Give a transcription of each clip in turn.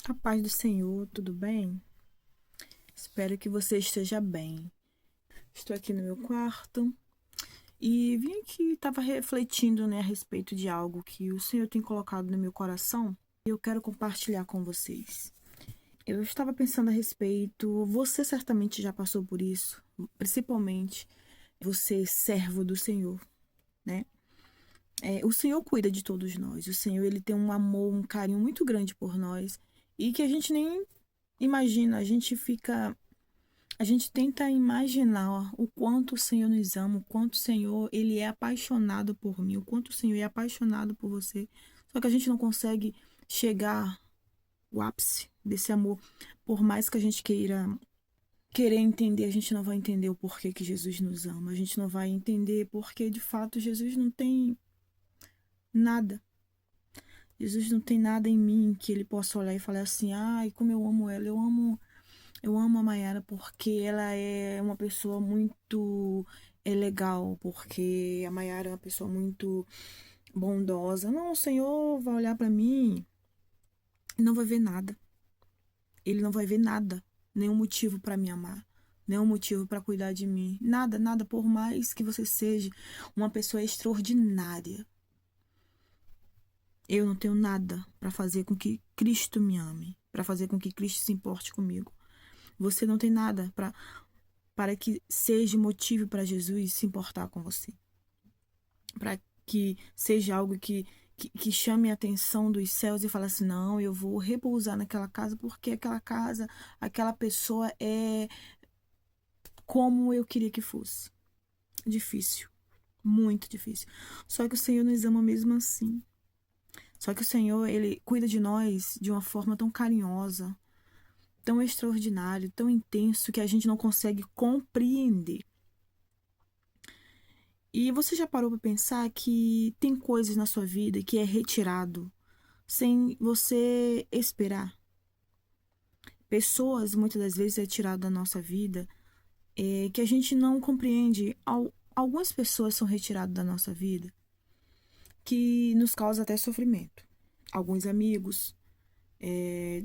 A paz do Senhor, tudo bem? Espero que você esteja bem. Estou aqui no meu quarto e vim aqui, estava refletindo, a respeito de algo que o Senhor tem colocado no meu coração e eu quero compartilhar com vocês. Eu estava pensando a respeito, você certamente já passou por isso, principalmente você, servo do Senhor, né? O Senhor cuida de todos nós, o Senhor ele tem um amor, um carinho muito grande por nós e que a gente nem imagina, a gente tenta imaginar o quanto o Senhor nos ama, o quanto o Senhor ele é apaixonado por mim, o quanto o Senhor é apaixonado por você. Só que a gente não consegue chegar ao ápice desse amor. Por mais que a gente querer entender, a gente não vai entender o porquê que Jesus nos ama. A gente não vai entender porque de fato Jesus não tem nada. Jesus não tem nada em mim que ele possa olhar e falar assim: "Ai, como eu amo ela, eu amo a Mayara porque ela é uma pessoa muito legal, porque a Mayara é uma pessoa muito bondosa." Não, o Senhor vai olhar para mim e não vai ver nada. Ele não vai ver nada, nenhum motivo para me amar, nenhum motivo para cuidar de mim. Nada, nada, por mais que você seja uma pessoa extraordinária. Eu não tenho nada para fazer com que Cristo me ame, para fazer com que Cristo se importe comigo. Você não tem nada para que seja motivo para Jesus se importar com você. Para que seja algo que chame a atenção dos céus e fale assim: não, eu vou repousar naquela casa porque aquela casa, aquela pessoa é como eu queria que fosse. Difícil, muito difícil. Só que o Senhor nos ama mesmo assim. Só que o Senhor, ele cuida de nós de uma forma tão carinhosa, tão extraordinária, tão intenso que a gente não consegue compreender. E você já parou para pensar que tem coisas na sua vida que é retirado sem você esperar? Pessoas, muitas das vezes, é tirado da nossa vida que a gente não compreende. Algumas pessoas são retiradas da nossa vida que nos causa até sofrimento. Alguns amigos,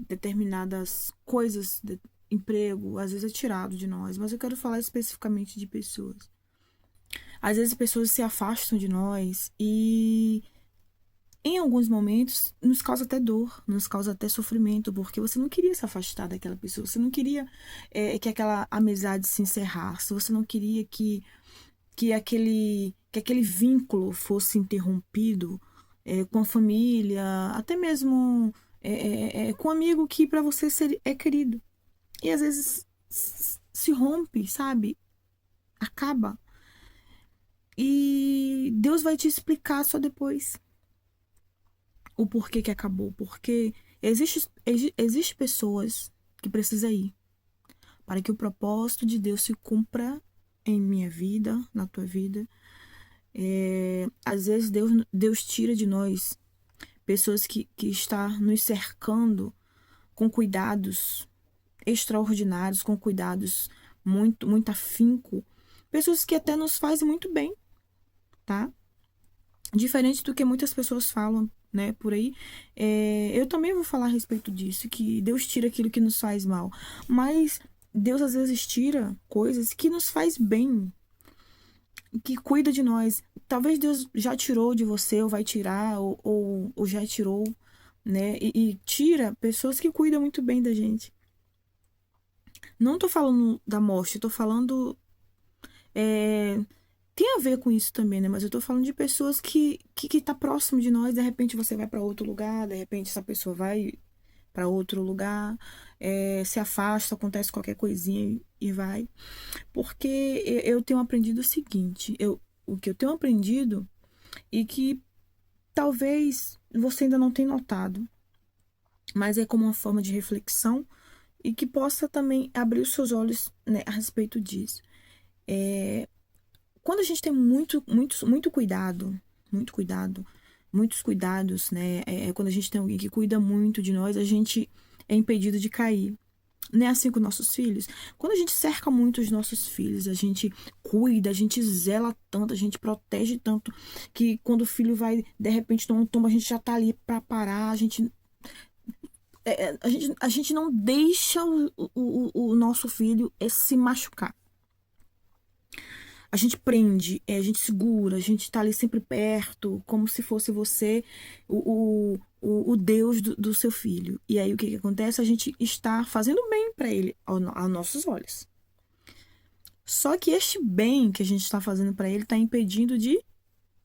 determinadas coisas, emprego, às vezes é tirado de nós. Mas eu quero falar especificamente de pessoas. Às vezes pessoas se afastam de nós e em alguns momentos nos causa até dor, nos causa até sofrimento, porque você não queria se afastar daquela pessoa, você não queria que aquela amizade se encerrasse, você não queria que aquele vínculo fosse interrompido com a família, até mesmo com um amigo que para você é querido. E às vezes se rompe, sabe? Acaba. E Deus vai te explicar só depois o porquê que acabou. Porque existe pessoas que precisam ir para que o propósito de Deus se cumpra em minha vida, na tua vida. Às vezes Deus tira de nós pessoas que está nos cercando com cuidados extraordinários, com cuidados muito afinco. Pessoas que até nos fazem muito bem, tá? Diferente do que muitas pessoas falam, né, por aí. Eu também vou falar a respeito disso, que Deus tira aquilo que nos faz mal. Mas Deus às vezes tira coisas que nos faz bem, que cuida de nós. Talvez Deus já tirou de você, ou vai tirar, ou já tirou, né? E tira pessoas que cuidam muito bem da gente. Não tô falando da morte, tô falando. é, Tem a ver com isso também, né? Mas eu tô falando de pessoas que tá próximo de nós, de repente você vai para outro lugar, de repente essa pessoa vai para outro lugar, se afasta, acontece qualquer coisinha e vai. Porque eu tenho aprendido o seguinte, o que eu tenho aprendido e que talvez você ainda não tenha notado, mas é como uma forma de reflexão e que possa também abrir os seus olhos, né, a respeito disso. Quando a gente tem muito cuidado, muito cuidado, muitos cuidados, né? Quando a gente tem alguém que cuida muito de nós, a gente é impedido de cair. Não é assim com nossos filhos? Quando a gente cerca muito os nossos filhos, a gente cuida, a gente zela tanto, a gente protege tanto, que quando o filho vai, de repente, tomar um tombo, a gente já tá ali para parar, a gente A gente não deixa o nosso filho se machucar. A gente prende, a gente segura, a gente tá ali sempre perto, como se fosse você o Deus do seu filho. E aí o que acontece? A gente está fazendo bem para ele, aos nossos olhos. Só que este bem que a gente está fazendo para ele está impedindo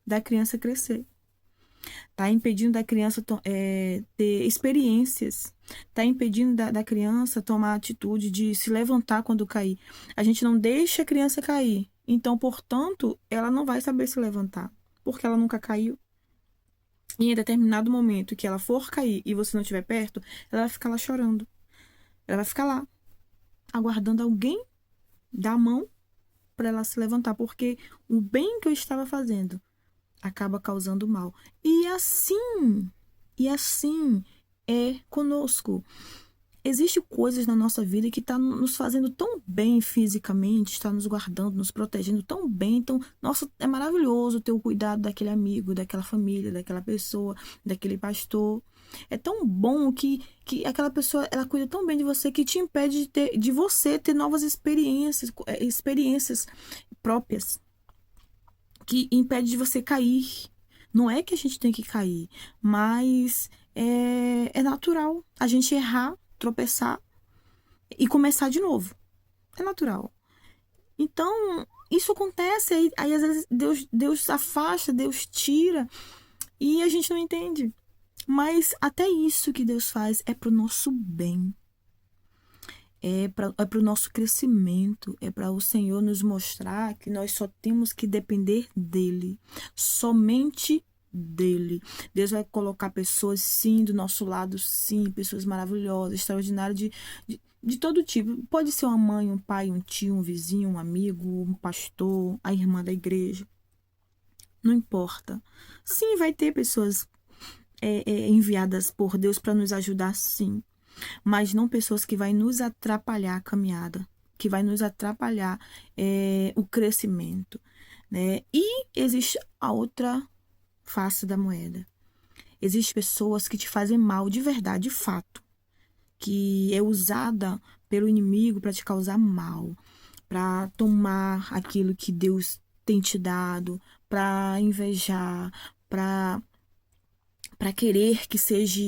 da criança crescer. Está impedindo da criança ter experiências. Está impedindo da criança tomar a atitude de se levantar quando cair. A gente não deixa a criança cair. Então, portanto, ela não vai saber se levantar. Porque ela nunca caiu. E em determinado momento que ela for cair e você não estiver perto, ela vai ficar lá chorando. Ela vai ficar lá, aguardando alguém dar a mão para ela se levantar. Porque o bem que eu estava fazendo acaba causando mal. E assim é conosco. Existem coisas na nossa vida que estão nos fazendo tão bem fisicamente, está nos guardando, nos protegendo tão bem. Então, nossa, é maravilhoso ter o cuidado daquele amigo, daquela família, daquela pessoa, daquele pastor. É tão bom que aquela pessoa, ela cuida tão bem de você que te impede de você ter novas experiências próprias, que impede de você cair. Não é que a gente tem que cair, mas é natural a gente errar, tropeçar e começar de novo. É natural. Então, isso acontece, aí às vezes Deus afasta, Deus tira, e a gente não entende. Mas até isso que Deus faz é para o nosso bem. É para o nosso crescimento, é para o Senhor nos mostrar que nós só temos que depender dEle, somente dEle. Deus vai colocar pessoas, sim, do nosso lado, sim, pessoas maravilhosas, extraordinárias, de todo tipo. Pode ser uma mãe, um pai, um tio, um vizinho, um amigo, um pastor, a irmã da igreja. Não importa. Sim, vai ter pessoas enviadas por Deus para nos ajudar, sim, mas não pessoas que vai nos atrapalhar a caminhada, que vai nos atrapalhar o crescimento, né? E existe a outra face da moeda. Existem pessoas que te fazem mal de verdade, de fato, que é usada pelo inimigo para te causar mal, para tomar aquilo que Deus tem te dado, para invejar, para querer que seja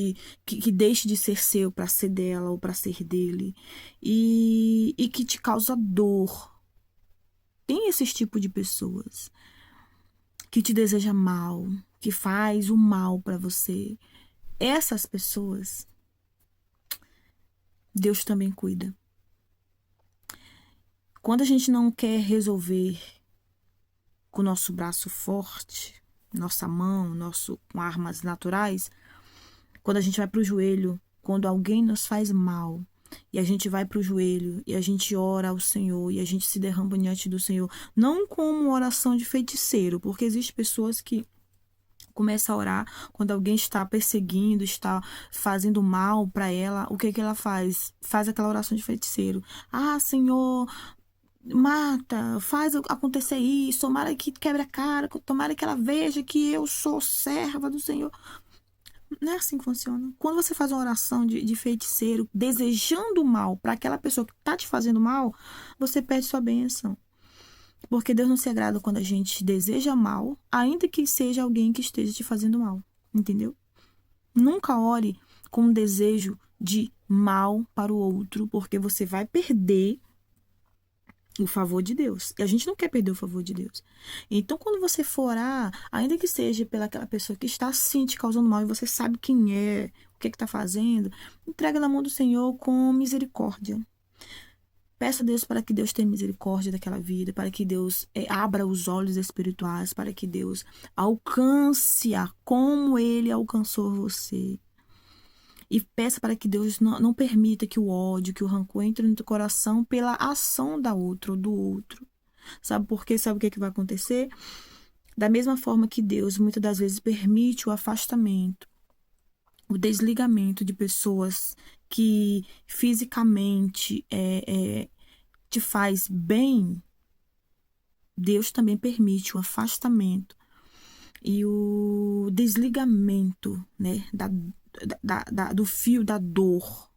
que deixe de ser seu para ser dela ou para ser dele, e que te causa dor. Tem esse tipo de pessoas que te deseja mal, que faz o mal para você. Essas pessoas, Deus também cuida. Quando a gente não quer resolver com o nosso braço forte, nossa mão, com armas naturais, quando a gente vai para o joelho, quando alguém nos faz mal, e a gente vai para o joelho, e a gente ora ao Senhor, e a gente se derrama diante do Senhor, não como oração de feiticeiro, porque existem pessoas que começam a orar quando alguém está perseguindo, está fazendo mal para ela. O que ela faz? Faz aquela oração de feiticeiro. Ah, Senhor, mata, faz acontecer isso, tomara que quebre a cara, tomara que ela veja que eu sou serva do Senhor. Não é assim que funciona. Quando você faz uma oração de feiticeiro, desejando mal para aquela pessoa que está te fazendo mal, você perde sua bênção. Porque Deus não se agrada quando a gente deseja mal, ainda que seja alguém que esteja te fazendo mal. Entendeu? Nunca ore com um desejo de mal para o outro, porque você vai perder o favor de Deus. E a gente não quer perder o favor de Deus. Então, quando você for orar, ainda que seja pelaquela pessoa que está sim te causando mal e você sabe quem é, o que está fazendo, entrega na mão do Senhor com misericórdia. Peça a Deus para que Deus tenha misericórdia daquela vida, para que Deus abra os olhos espirituais, para que Deus alcance-a como Ele alcançou você. E peça para que Deus não permita que o ódio, que o rancor entre no teu coração pela ação da outra ou do outro. Sabe por quê? Sabe o que vai acontecer? Da mesma forma que Deus muitas das vezes permite o afastamento, o desligamento de pessoas que fisicamente te faz bem, Deus também permite o afastamento e o desligamento, né, do fio da dor.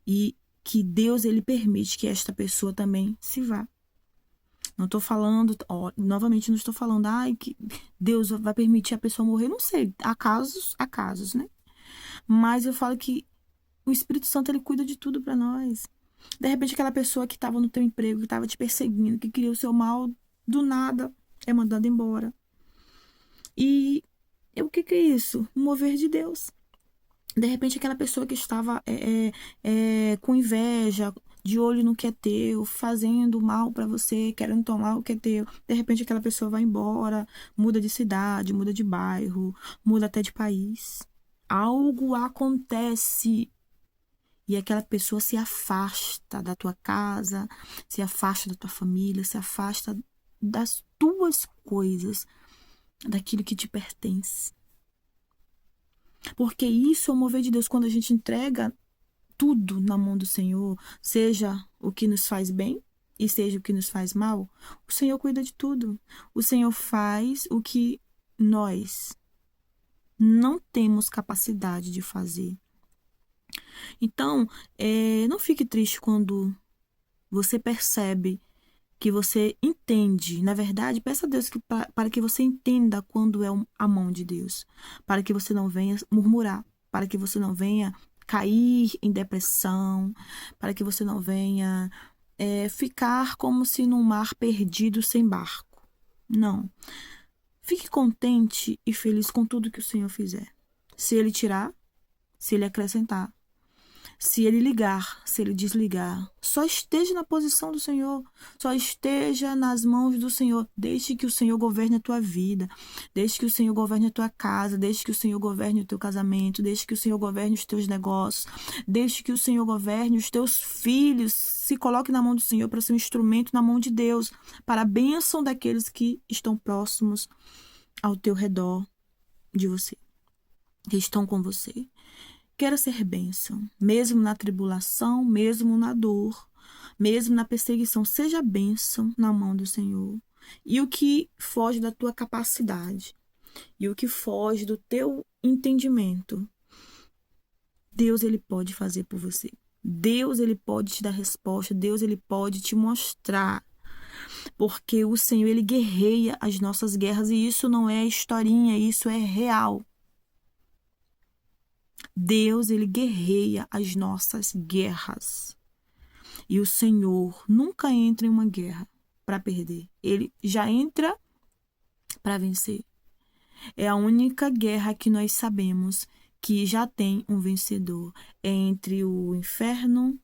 E que Deus, ele permite que esta pessoa também se vá. Não estou falando, novamente não estou falando, que Deus vai permitir a pessoa morrer. Não sei, há casos, né? Mas eu falo que o Espírito Santo, ele cuida de tudo para nós. De repente, aquela pessoa que estava no teu emprego, que estava te perseguindo, que queria o seu mal, do nada é mandada embora. E o que é isso? O mover de Deus. De repente, aquela pessoa que estava com inveja, de olho no que é teu, fazendo mal para você, querendo tomar o que é teu. De repente, aquela pessoa vai embora, muda de cidade, muda de bairro, muda até de país. Algo acontece e aquela pessoa se afasta da tua casa, se afasta da tua família, se afasta das tuas coisas, daquilo que te pertence. Porque isso é o mover de Deus quando a gente entrega tudo na mão do Senhor, seja o que nos faz bem e seja o que nos faz mal, o Senhor cuida de tudo. O Senhor faz o que nós não temos capacidade de fazer. Então, não fique triste quando você percebe que você entende. Na verdade, peça a Deus para que você entenda quando é a mão de Deus. Para que você não venha murmurar. Para que você não venha cair em depressão. Para que você não venha ficar como se num mar perdido sem barco. Não. Fique contente e feliz com tudo que o Senhor fizer. Se Ele tirar, se Ele acrescentar. Se ele ligar, se ele desligar, só esteja na posição do Senhor, só esteja nas mãos do Senhor. Deixe que o Senhor governe a tua vida, deixe que o Senhor governe a tua casa, deixe que o Senhor governe o teu casamento, deixe que o Senhor governe os teus negócios, deixe que o Senhor governe os teus filhos. Se coloque na mão do Senhor para ser um instrumento na mão de Deus, para a bênção daqueles que estão próximos ao teu redor de você, que estão com você. Quero ser bênção, mesmo na tribulação, mesmo na dor, mesmo na perseguição. Seja bênção na mão do Senhor. E o que foge da tua capacidade, e o que foge do teu entendimento, Deus, ele pode fazer por você. Deus, ele pode te dar resposta. Deus, ele pode te mostrar. Porque o Senhor, ele guerreia as nossas guerras. E isso não é historinha, isso é real. Deus, ele guerreia as nossas guerras. E o Senhor nunca entra em uma guerra para perder. Ele já entra para vencer. É a única guerra que nós sabemos que já tem um vencedor. É entre o inferno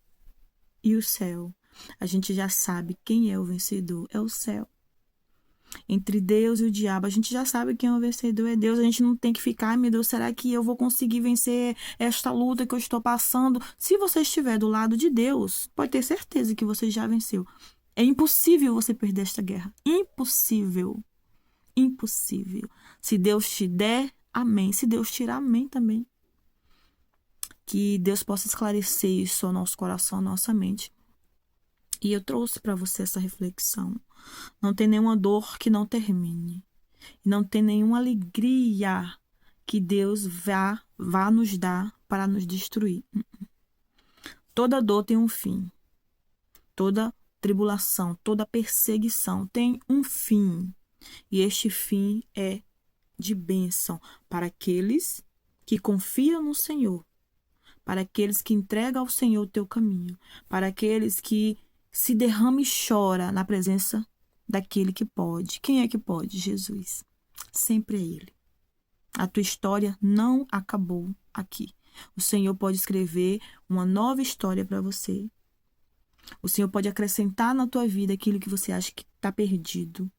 e o céu. A gente já sabe quem é o vencedor. É o céu. Entre Deus e o diabo, a gente já sabe quem é o vencedor, é Deus. A gente não tem que ficar, meu Deus, será que eu vou conseguir vencer esta luta que eu estou passando? Se você estiver do lado de Deus, pode ter certeza que você já venceu. É impossível você perder esta guerra. Impossível. Impossível. Se Deus te der, amém. Se Deus tirar, amém também. Que Deus possa esclarecer isso ao nosso coração, à nossa mente. E eu trouxe para você essa reflexão. Não tem nenhuma dor que não termine. Não tem nenhuma alegria que Deus vá nos dar para nos destruir. Toda dor tem um fim. Toda tribulação, toda perseguição tem um fim. E este fim é de bênção para aqueles que confiam no Senhor, para aqueles que entregam ao Senhor o teu caminho, para aqueles que se derrama e chora na presença daquele que pode. Quem é que pode? Jesus. Sempre é Ele. A tua história não acabou aqui. O Senhor pode escrever uma nova história para você. O Senhor pode acrescentar na tua vida aquilo que você acha que está perdido.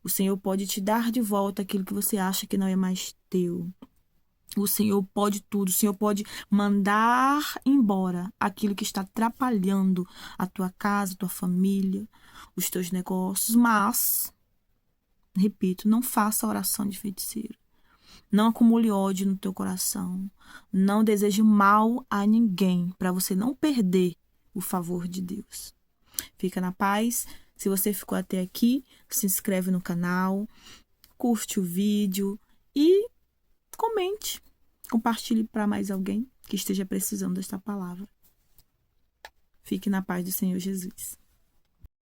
O Senhor pode te dar de volta aquilo que você acha que não é mais teu. O Senhor pode tudo. O Senhor pode mandar embora aquilo que está atrapalhando a tua casa, a tua família, os teus negócios. Mas, repito, não faça oração de feiticeiro. Não acumule ódio no teu coração. Não deseje mal a ninguém para você não perder o favor de Deus. Fica na paz. Se você ficou até aqui, se inscreve no canal, curte o vídeo e comente. Compartilhe para mais alguém que esteja precisando desta palavra. Fique na paz do Senhor Jesus.